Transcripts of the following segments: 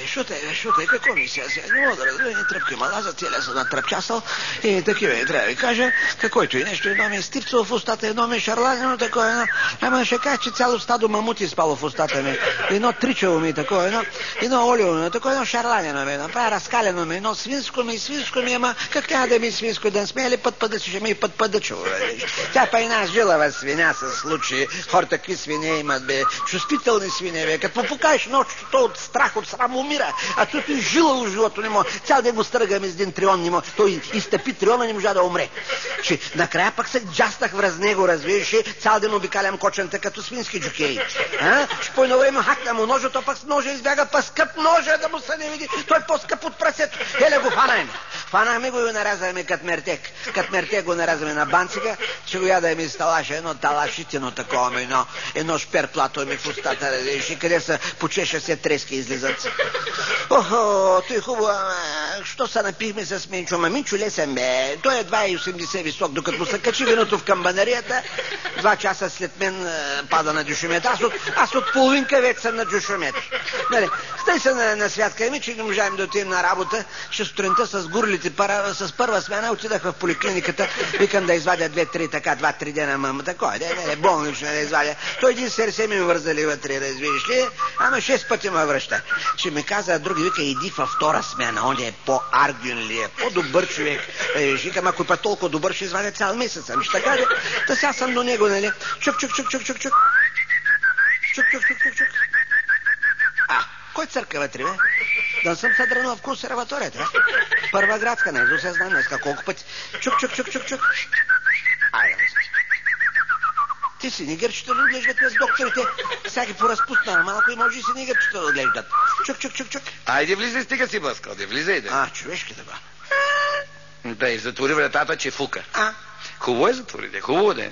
Шутай, какво ми сега? Не мога да разбера, ни тръпка има лаза, целия съм натръпчасал и такива, трябва да ви кажа, каквото и нещо, едно ми е стипцало в устата, едно ми е шарланено, такова едно, ама ще кажа, че цяло стадо мамути спало в устата ми, едно тричало ми, такова едно олио ми, такова едно шарланено ми, направя разкалено ми, едно свинско ми, ама как трябва да ми свинско, да сме ли път да ще ми път да чува. Тя па една жилава свиня се случи, хората какви свине имат, бе, чувствителни свине, бе, като покажеш нощето, то от страх, от срам умира, а той жилаво живото не може, цял ден го стъргаме с един трион, не може, той изтъпи триона, не можа да умре. Че накрая пък се джастах враз него, разбираш, цял ден обикалям кочента като свински джокеи. Ще по едно време хакна му ножа, то пък с ножа избяга, па скъп ножа да му се не види, той по-скъп от прасето. Еле го фанахме го и го наразахме кът мертек го наразахме на банцика, че го ядаме из талаша, едно талашитино такова, едно шперплато ми в устата, и къде са почеша се трески излизат. Охо, той хубаво, що се напихме с Минчо? Минчо лесен бе, той е 2,80 висок, докато му се качи виното в камбанарията, 2 часа след мен пада на дюшумет. Аз от половинка век съм на дюшумет. Стай се на святка ми, че не можем да отидем на работа, ще сутринта с гурлите, с първа смена отидах в поликлиниката, викам да извадя 2-3 дена мамата, кой да болнично да извадя. Той един сърце ми вързали вътре, разбираш ли, ама 6 пъти ме връща. Ще ми каза, други вика, иди във втора смена, он е по-аргюн ли е, по-добър човек. Викам, ако па толкова добър, ще извадя цял месец. Ами ще кажа, да сега съм до него, нали? Чук. Кой църква вътре, бе? Да съм се дрънал в консерваторията, бе? Първа градска, не се знам днеска, колко пъти. Чук. Айде. Ти си нигърчета да отглеждат с докторите. Сега ги поразпуснал малко и може и си нигърчета да отглеждат. Чук. Айде влизай, стига си блъскал, влизай, да. Човешки да го. Дай, затвори вратата, че фука. Хубаво е затвори, хубаво да е.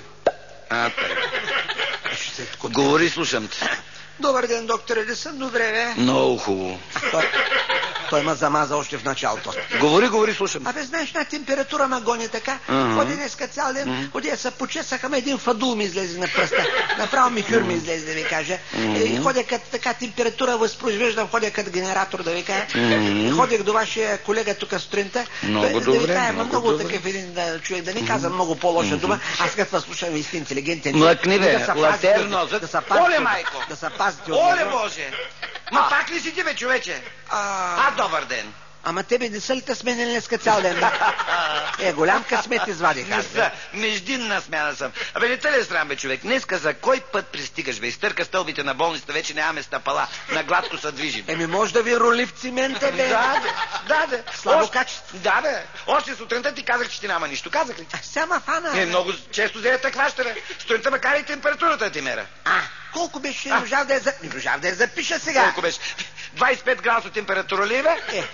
Говори, слушам те. Добър ден, докторе, да съм добре, бе? Много хубаво. Той ме замаза още в началото. Говори, слушам. Абе, знаеш, на температура ма гони така. Ходи днеска цял ден, ходи да се почесаха, един фадул ми излезе на пръста. Направо ми хюр ми излезе, да ви кажа. И ходя като така температура възпроизвеждам, ходя като генератор, да ви кажа. Ходих до вашия колега тук сутринта. Много добре, да ви кажа, много такъв един човек, да не казвам много по-лоша дума. Аз като слушам и сте интелигентен. Млъкни, бе, латерно. Оле, майко. Да се пазите от Оле, Боже. Ма пак ли си ти, бе, човече? Добър ден. Ама тебе не са ли те сменили днеска цял ден? Голям късмет извадих аз. Междинна смяна съм. Абе, не те ли срам, бе, човек? Днеска за кой път пристигаш, бе? Изтърка стълбите на болницата, вече нямаме стъпала. На гладко се движим. Може да ви роли в цимента, бе. Да, бе. Слабо качество. Да, бе. Още сутринта ти казах, че ти няма нищо. Казах ли? Сама фана. Много често взеята хваща, бе. Сутринта макар и температурата да ти мера. Колко беше? Не можах да я запиша сега. Колко беше? 25 градуса температура ли, бе?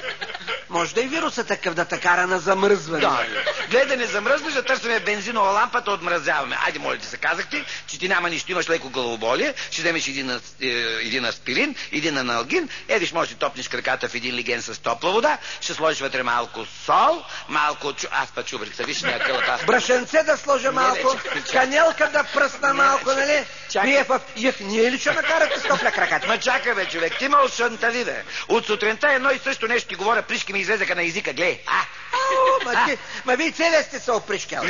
Може да и вируса такъв да те кара на замръзване. Да, гледай да не замръзнеш, да търсиме бензинова лампа, да отмразяваме. Айде, моля ти се, казах ти, че ти няма нищо, имаш леко главоболие, ще вземеш един аспирин, един аналгин, едиш, може да топнеш краката в един лиген с топла вода, ще сложиш вътре малко сол, малко аз па чубрик, виж някакъв. Брашенце да сложа малко, канелка да пръсна малко, нали? Вие в ние ли ще накарате с топля краката? Ма чакай, бе, човек, ти ме ошантали, бе. От сутринта едно и също нещо ти говоря, пришки ми излезаха на езика, гледай. Ма вие целия сте се опришкал.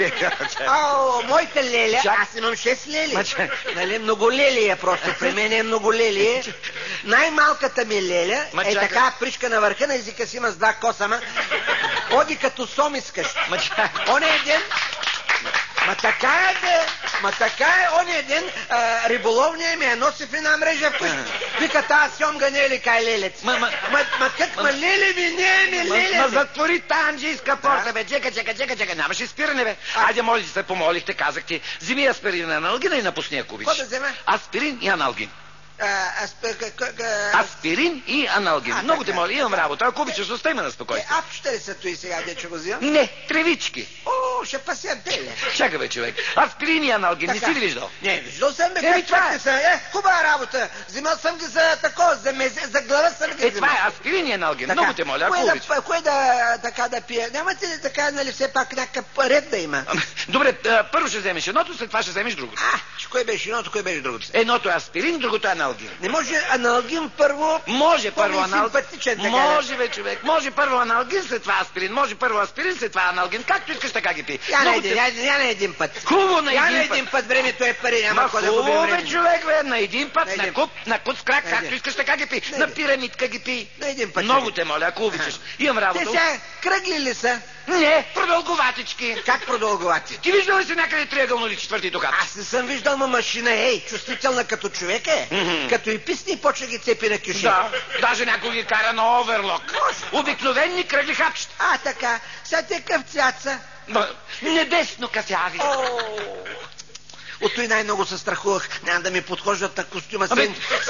Моите леля, аз имам 6 лели. Нали, много лели е просто, при мен е много лели. Най-малката ми леля е така пришка на върха на езика си има с 2 косама. Ходи като сом искаш. Оне един... Ма така е, ония ден риболовния ми я носи в една мрежа вкъщи. Вика, тази сьомга не е ли кай лелец? Ма леле ми, не е ми лелец. Ма затвори тази анджийска порта, бе, чека, нямаше спиране, бе. Айде, моля ти се, помолихте, казах ти, вземи аспирин и аналгина и напусни, ако обичаш. Какво да взема? Аспирин и аналгин. Аспирин и аналгин. Много те моля, имам работа. Ако обичаш, остай ме на спокойствие. Апчета ли са той сега, дече го взимам? Не, тревички. ще пасиентеле. Чакай бе, човек. Аспирин и аналгин, не си ли виждал? Не, виждал съм бе, Еми, това е. Хубава работа. Взимал съм ги за такова, за глава съм ги Това е аспирин и аналгин. Много те моля, ако обичаш. Кое така да пия? Нямате ли така, нали, все пак някакъв ред да има? Добре, първо ще вземеш едното, след това ще вземеш другото. Кое беше едното, кое беше другото? Едното е аспирин, другото е аналгин. Не може аналгин първо? Може първо аналгин. Симпатичен, така. Може бе, човек. Може първо аналгин, след това аспирин. Може първо аспирин, след това аналгин. Както искаш, така ги пи. Я на един път. Хубаво на Я на един един път, времето е пари, няма какво да губим хубаво време. бе, човек, бе, на един път, на куц крак, както искаш, така ги пи. На пирамидка ги пи. На един път. Много те моля, ако обичаш. Имам Те работа. сега кръгли ли са? Не, продълговатички. Как продълговати? Ти виждал ли си някъде триъгълно или четвърти токат? Аз не съм виждал машина, чувствителна като човек е. Като и писни и почва ги цепи на кюши. Да, даже някой ги кара на оверлок. Обикновени кръгли хапчета. Така. Сега те къв цвят са? Небесно кафяви. От той най-много се страхувах. Няма да ми подхождат на костюма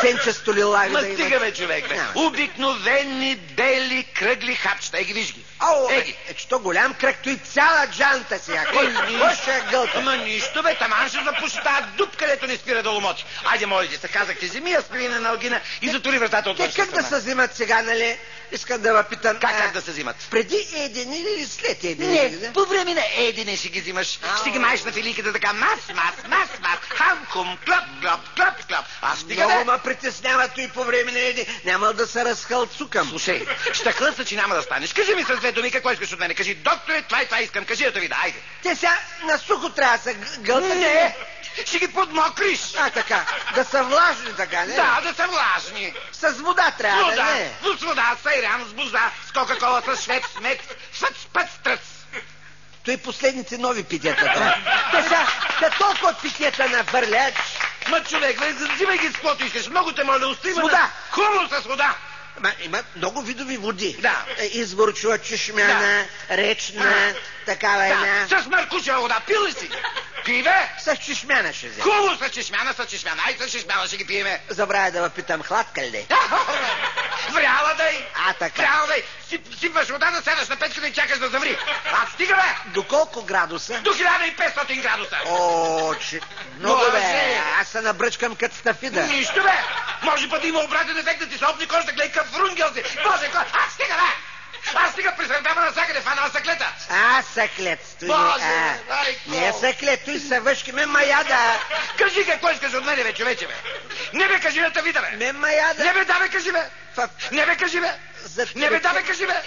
сенчесто лилави. Ма стига бе, човек, бе. Обикновени бели кръгли хапчета. Еги, виж ги. Че то голям кръг, той цяла джанта сега. Кой ще гълта? Ама нищо бе, таман ще запуши тази дупка, където не спира да ломоти. Айде, моля ти се, казахте, вземи аспирин на аналгина и затвори вратата от външната страна. Как да се взимат сега, нали? Искам да въпитам. Как да се взимат? Преди едене или след едене? Не, по време на едене ще ги взимаш. Ще ги маеш на филийката така мас, хам-хум, клап. Аз стига много ме притеснява и по време на едене. Няма да се разхълцукам. Слушай, ще хлъса, че няма да станеш. Кажи ми с две думи, какво искаш от мене? Кажи, докторе, това искам. Кажи да вида, айде. Те сега на сухо трябва да се гълтат. Не, ще ги подмокриш. Така. Да са влажни така, не? Да, да са влажни. С вода трябва, не? С вода, с айран, с буза, с кока-кола, с швепс, смек, фъц. Той последните нови питията. Те толкова от питията на върлят. Ма човек, взимай ги с каквото искаш. Много те моля, усти с вода. Хубаво с вода. Има много видови води. Да. Изворчува, чешмяна, речна, такава една. С маркучева вода. Пил ли си? Пиве? С чешмяна ще взема. Хубаво с чешмяна. Ай, с чешмяна ще ги пиеме. Забравя да въпитам хладка ли? Вряла дай. Така. Вряла дай. Сипваш вода, да седаш на печката и чакаш да заври. Стига бе. До колко градуса? До 1500 градуса. Много бе. Аз се набръчкам като стафида. Нищо бе. Може път да има обратен ефект да ти се опни кожа, гледай къв фрунгел си. Боже, стига бе. Стига присърдава насякъде, фана съклета. Съклет. Боже, не е съклет, той са въшки. Ме маяда. Кажи какво искаш от мене, бе, човече, бе. Не бе, кажи да те вида, бе. Ме маяда. Не бе, да бе, кажи, бе. Не бе, кажи, бе. Не бе, да бе, кажи, бе.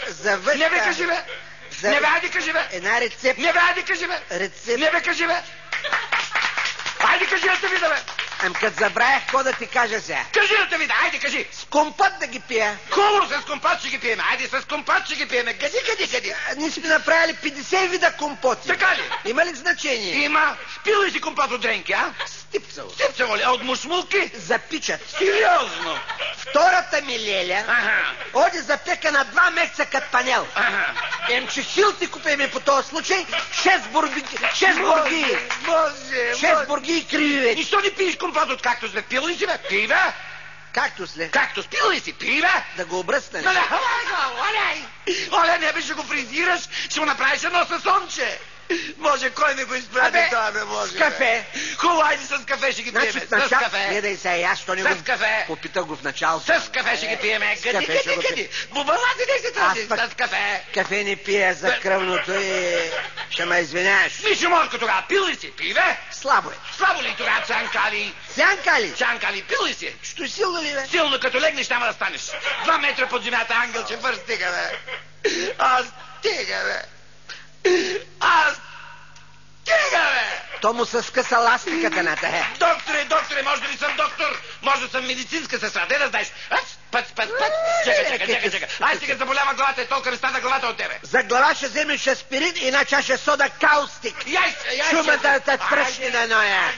Не бе, кажи, бе. Не бе, айде, кажи, бе. Една рецепта. Не бе, айде, кажи, бе. Не бе, кажи, бе. Айде, кажи да те вида, бе. Като забравях, какво да ти кажа сега? Кажи да те вида, айде, кажи. С компот да ги пия. Хубаво, с компот ще ги пиеме. Айде, с компот ще ги пиеме. Къди. Ние сме направили 50 вида компоти. Така ли? Има ли значение? Има. Пил ли си компот от дренки, а? Стипцево ли? От мушмулки? Запичат. Сериозно? Втората ми леля оди запека на 2 месеца като панел. Че хилти купиме по този случай 6 бурги. 6 бурги и криви вече. И що не пиеш компот от кактус, бе? Пил ли си, бе? Пи, бе? Кактус ли? Кактус, пил ли си? Пи, бе? Да го обръснеш. Оле, не бе, ще го фризираш, ще му направиш едно съсонче. Може, кой ми го изпрати това, бе, може. С кафе. Хубаво, айде с кафе ще ги пиеме. С кафе. Гледай сега, аз що не го... С кафе. Попитах го в началото. С кафе ще ги пиеме. Къди. Бубалати не се тази. С кафе. Кафе не пия за кръвното и... Ще ме извиняваш. Мишо Морко тогава, пил ли си? Пиве? Слабо е. Слабо ли тогава, Цанкали? Цанкали, пил ли си? Що силно ли, бе? Силно, като легнеш, няма да станеш. 2 метра под земята, ангелче, стига, бе. Стига, бе. То му се скъса ластиката на тая. Докторе, може да ли съм доктор? Може да съм медицинска сестра, де да знаеш. Път. Чакай. Ай, сега заболява главата, толкова не стана главата от тебе. За глава ще вземеш аспирин и една чаша сода каустик. Яй. Чумата да тръщи на ноя.